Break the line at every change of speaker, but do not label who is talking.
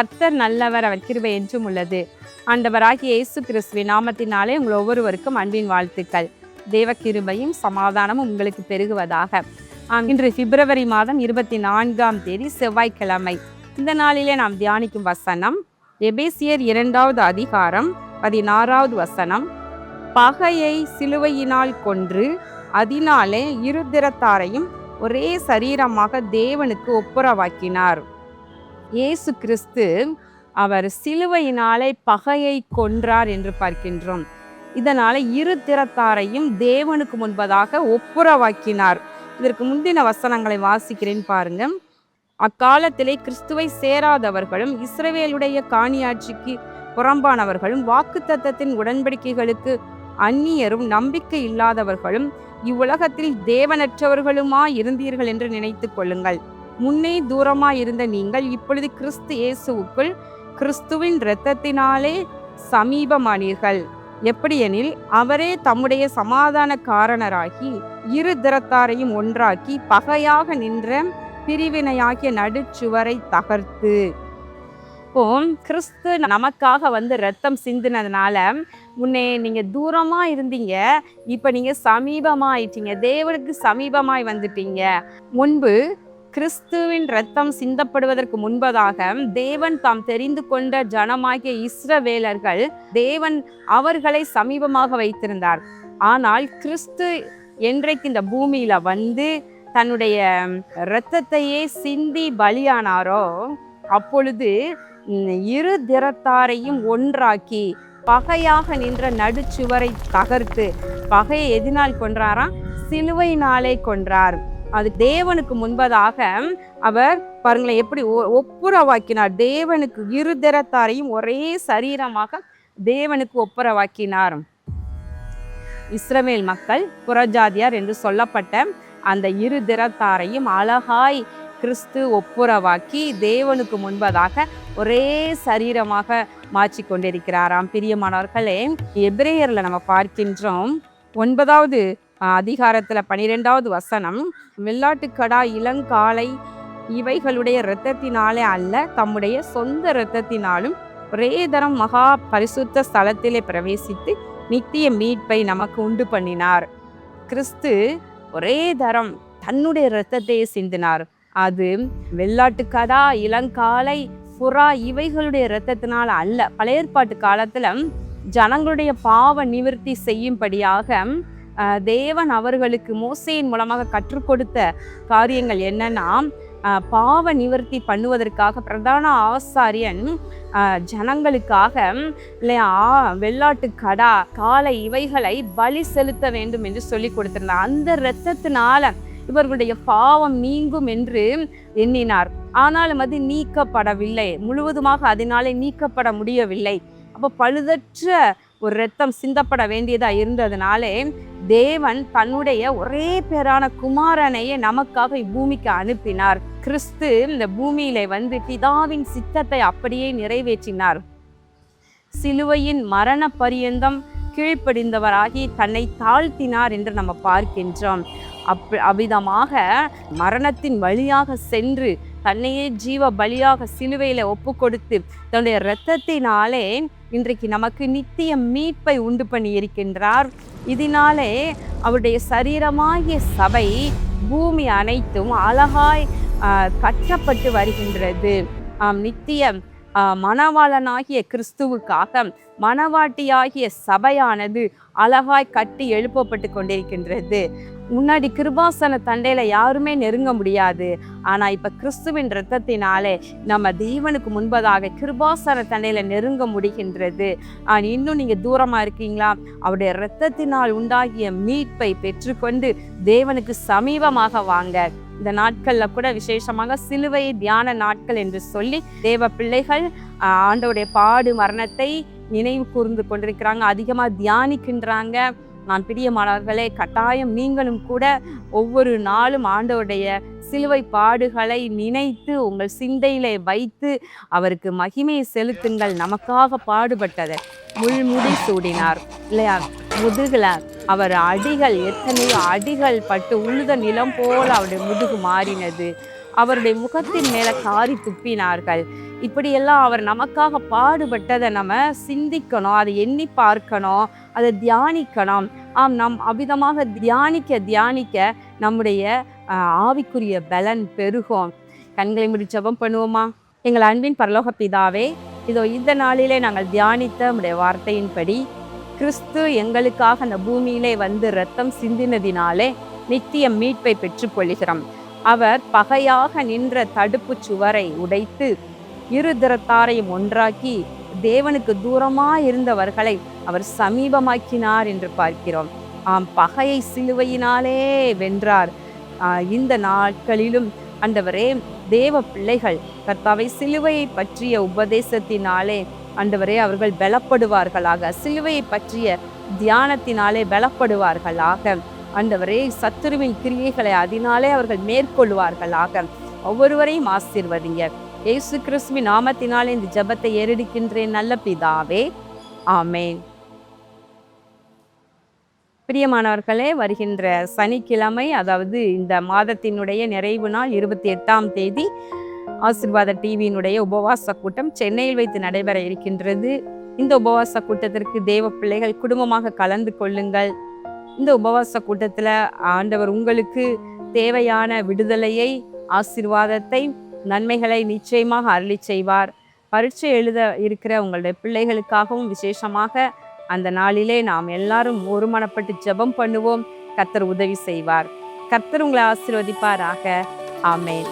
கர்த்தர் நல்லவர், அவர் கிருபை என்றும் உள்ளது. ஆண்டவராகிய இயேசு கிறிஸ்துவின் நாமத்தினாலே உங்கள் ஒவ்வொருவருக்கும் அன்பின் வாழ்த்துக்கள். தேவ கிருபையும் சமாதானமும் உங்களுக்கு பெருகுவதாக. இன்று பிப்ரவரி மாதம் 24ஆம் தேதி செவ்வாய்க்கிழமை. இந்த நாளிலே நாம் தியானிக்கும் வசனம் எபேசியர் 2வது அதிகாரம் 16வது வசனம். பகையை சிலுவையினால் கொன்று அதனாலே இருதிறத்தாரையும் ஒரே சரீரமாக தேவனுக்கு ஒப்புரவாக்கினார். இயேசு கிறிஸ்து அவர் சிலுவையினாலே பகையை கொன்றார் என்று பார்க்கின்றோம். இதனால இருதிறத்தாரையும் தேவனுக்கு முன்பதாக ஒப்புரவாக்கினார். இதற்கு முந்தின வசனங்களை வாசிக்கிறேன் பாருங்க. அக்காலத்திலே கிறிஸ்துவை சேராதவர்களும் இஸ்ரவேலுடைய காணியாட்சிக்கு புறம்பானவர்களும் வாக்குத்தத்தத்தின் உடன்படிக்கைகளுக்கு அந்நியரும் நம்பிக்கை இல்லாதவர்களும் இவ்வுலகத்தில் தேவனற்றவர்களுமாய் இருந்தீர்கள் என்று நினைத்து கொள்ளுங்கள். முன்னே தூரமாய் இருந்த நீங்கள் இப்பொழுது கிறிஸ்து இயேசுவுக்குள் கிறிஸ்துவின் இரத்தத்தினாலே சமீபமானீர்கள். எப்படியெனில் அவரே தம்முடைய சமாதான காரணராகி இருதிறத்தாரையும் ஒன்றாக்கி பகையாக நின்ற பிரிவினையாகிய நடுச்சுவரை தகர்த்து. இப்போ கிறிஸ்து நமக்காக இரத்தம் சிந்தினதுனால முன்னே நீங்க தூரமா இருந்தீங்க, இப்ப நீங்க சமீபமாயிட்டீங்க, தேவனுக்கு சமீபமாய் வந்துட்டீங்க. முன்பு கிறிஸ்துவின் இரத்தம் சிந்தப்படுவதற்கு முன்பதாக தேவன் தாம் தெரிந்து கொண்ட ஜனமாகிய இஸ்ரவேலர்கள் தேவன் அவர்களை சமீபமாக வைத்திருந்தார். ஆனால் கிறிஸ்து என்றைக்கு இந்த பூமியில தன்னுடைய இரத்தத்தையே சிந்தி பலியானாரோ அப்பொழுது இருதிறத்தாரையும் ஒன்றாக்கி பகையாக நின்ற நடுச்சுவரை தகர்த்து. பகையை எதினால் கொன்றாராம்? சிலுவையினாலே கொன்றார். அது தேவனுக்கு முன்பதாக அவர் பாருங்களேன் எப்படி ஒப்புரவாக்கினார். தேவனுக்கு இருதிறத்தாரையும் ஒரே சரீரமாக தேவனுக்கு ஒப்புரவாக்கினார். இஸ்ரவேல் மக்கள் புறஜாதியார் என்று சொல்லப்பட்ட அந்த இருதிறத்தாரையும் அழகாய் கிறிஸ்து ஒப்புரவாக்கி தேவனுக்கு முன்பதாக ஒரே சரீரமாக மாற்றி கொண்டிருக்கிறாராம். பிரியமானவர்களே, எபிரேயர்ல நம்ம பார்க்கின்றோம் 9வது அதிகாரத்துல 12வது வசனம். வெள்ளாட்டுக்கடா இளங்காளை இவைகளுடைய இரத்தத்தினாலே அல்ல, தம்முடைய சொந்த இரத்தத்தினாலும் ஒரே தரம் மகா பரிசுத்த ஸ்தலத்திலே பிரவேசித்து நித்திய மீட்பை நமக்கு உண்டு பண்ணினார். கிறிஸ்து ஒரே தரம் தன்னுடைய இரத்தத்தையே சிந்தினார். அது வெள்ளாட்டுக்கடா இளங்காளை புறா இவைகளுடைய இரத்தத்தினால அல்ல. பழைய ஏற்பாட்டு காலத்துல ஜனங்களுடைய பாவ நிவர்த்தி செய்யும்படியாக தேவன் அவர்களுக்கு மோசேயின் மூலமாக கற்றுக் கொடுத்த காரியங்கள் என்னன்னா, பாவ நிவர்த்தி பண்ணுவதற்காக பிரதான ஆசாரியன் ஜனங்களுக்காக இல்லையா வெள்ளாட்டு கடா காளை இவைகளை பலி செலுத்த வேண்டும் என்று சொல்லி கொடுத்திருந்தார். அந்த இரத்தத்தினால இவர்களுடைய பாவம் நீங்கும் என்று எண்ணினார். ஆனாலும் அது நீக்கப்படவில்லை, முழுவதுமாக அதனாலே நீக்கப்பட முடியவில்லை. அப்போ பழுதற்ற ஒரு இரத்தம் சிந்தப்பட வேண்டியதா இருந்ததுனாலே தேவன் தன்னுடைய ஒரே பேரான குமாரனையே நமக்காக இப்பூமிக்கு அனுப்பினார். கிறிஸ்து இந்த பூமியில பிதாவின் சித்தத்தை அப்படியே நிறைவேற்றினார். சிலுவையின் மரண பரியந்தம் கீழ்ப்படிந்தவராகி தன்னை தாழ்த்தினார் என்று நம்ம பார்க்கின்றோம். அவ்விதமாக மரணத்தின் வழியாக சென்று தன்னையே ஜீவ பலியாக சிலுவையில ஒப்பு கொடுத்து தன்னுடைய இரத்தத்தினாலே இன்றைக்கு நமக்கு நித்திய மீட்பை உண்டு பண்ணி இருக்கின்றார். இதனாலே அவருடைய சரீரமாகிய சபை பூமி அனைத்தும் அழகாய் கட்டப்பட்டு வருகின்றது. நித்திய மணவாளனாகிய கிறிஸ்துவுக்காக மணவாட்டியாகிய சபையானது அழகாய் கட்டி எழுப்பப்பட்டு கொண்டிருக்கின்றது. முன்னாடி கிருபாசன தண்டையில யாருமே நெருங்க முடியாது. ஆனா இப்ப கிறிஸ்துவின் இரத்தத்தினாலே நம்ம தேவனுக்கு முன்பதாக கிருபாசன தண்டையில நெருங்க முடிகின்றது. இன்னும் நீங்க தூரமா இருக்கீங்களா? அவருடைய இரத்தத்தினால் உண்டாகிய மீட்பை பெற்றுக்கொண்டு தேவனுக்கு சமீபமாக வாங்க. இந்த நாட்கள்ல கூட விசேஷமாக சிலுவை தியான நாட்கள் என்று சொல்லி தேவ பிள்ளைகள் ஆண்டவருடைய பாடு மரணத்தை நினைவு கூர்ந்து கொண்டிருக்கிறாங்க, அதிகமா தியானிக்கின்றாங்க. நான் பிரியமானவர்களே, கட்டாயம் நீங்களும் கூட ஒவ்வொரு நாளும் ஆண்டவருடைய சிலுவை பாடுகளை நினைத்து உங்கள் சிந்தையிலே வைத்து அவருக்கு மகிமையை செலுத்துங்கள். நமக்காக பாடுபட்டதை முள்முடி சூடினார் இல்லையா? முதுகுல அவர் அடிகள் எத்தனையோ அடிகள் பட்டு உழுத நிலம் போல அவருடைய முதுகு மாறினது. அவருடைய முகத்தின் மேல காரி துப்பினார்கள். இப்படியெல்லாம் அவர் நமக்காக பாடுபட்டதை நம்ம சிந்திக்கணும், அதை எண்ணி பார்க்கணும், அதை தியானிக்கணும். நாம் அவ்விதமாக தியானிக்க நம்முடைய ஆவிக்குரிய பலன் பெருகும். கண்களை மூடி ஜெபம் பண்ணுவோமா? எங்கள் அன்பின் பரலோக பிதாவே, இதோ இந்த நாளிலே நாங்கள் தியானித்த உம்முடைய வார்த்தையின்படி கிறிஸ்து எங்களுக்காக அந்த பூமியிலே வந்து இரத்தம் சிந்தினதினாலே நித்திய மீட்பை பெற்றுக்கொள்கிறோம். அவர் பகையாக நின்ற தடுப்பு சுவரை உடைத்து இரு திறத்தாரையும் ஒன்றாக்கி தேவனுக்கு தூரமாயிருந்தவர்களை அவர் சமீபமாக்கினார் என்று பார்க்கிறோம். பகையை சிலுவையினாலே வென்றார். இந்த நாட்களிலும் ஆண்டவரே, தேவ பிள்ளைகள் கர்த்தாவை சிலுவையை பற்றிய உபதேசத்தினாலே ஆண்டவரே அவர்கள் பலப்படுவார்களாக, சிலுவையை பற்றிய தியானத்தினாலே பலப்படுவார்களாக. ஆண்டவரே, சத்துருவின் கிரியைகளை அதனாலே அவர்கள் மேற்கொள்வார்களாக. ஒவ்வொருவரையும் ஆசீர்வதிங்க. இயேசு கிறிஸ்துவின் நாமத்தினாலே இந்த ஜெபத்தை ஏறெடுக்கின்றேன் நல்ல பிதாவே, ஆமேன். பிரியமானவர்களே, வருகின்ற சனிக்கிழமை, அதாவது இந்த மாதத்தினுடைய நிறைவு நாள் 28ஆம் தேதி ஆசீர்வாத டிவியினுடைய உபவாச கூட்டம் சென்னையில் வைத்து நடைபெற இருக்கின்றது. இந்த உபவாச கூட்டத்திற்கு தேவ பிள்ளைகள் குடும்பமாக கலந்து கொள்ளுங்கள். இந்த உபவாச கூட்டத்தில் ஆண்டவர் உங்களுக்கு தேவையான விடுதலையை, ஆசீர்வாதத்தை, நன்மைகளை நிச்சயமாக அருளி செய்வார். பரீட்சை எழுத இருக்கிற உங்களுடைய பிள்ளைகளுக்காகவும் விசேஷமாக அந்த நாளிலே நாம் எல்லாரும் ஒருமனப்பட்டு ஜெபம் பண்ணுவோம். கர்த்தர் உதவி செய்வார். கர்த்தர் உங்களை ஆசீர்வதிப்பாராக. ஆமென்.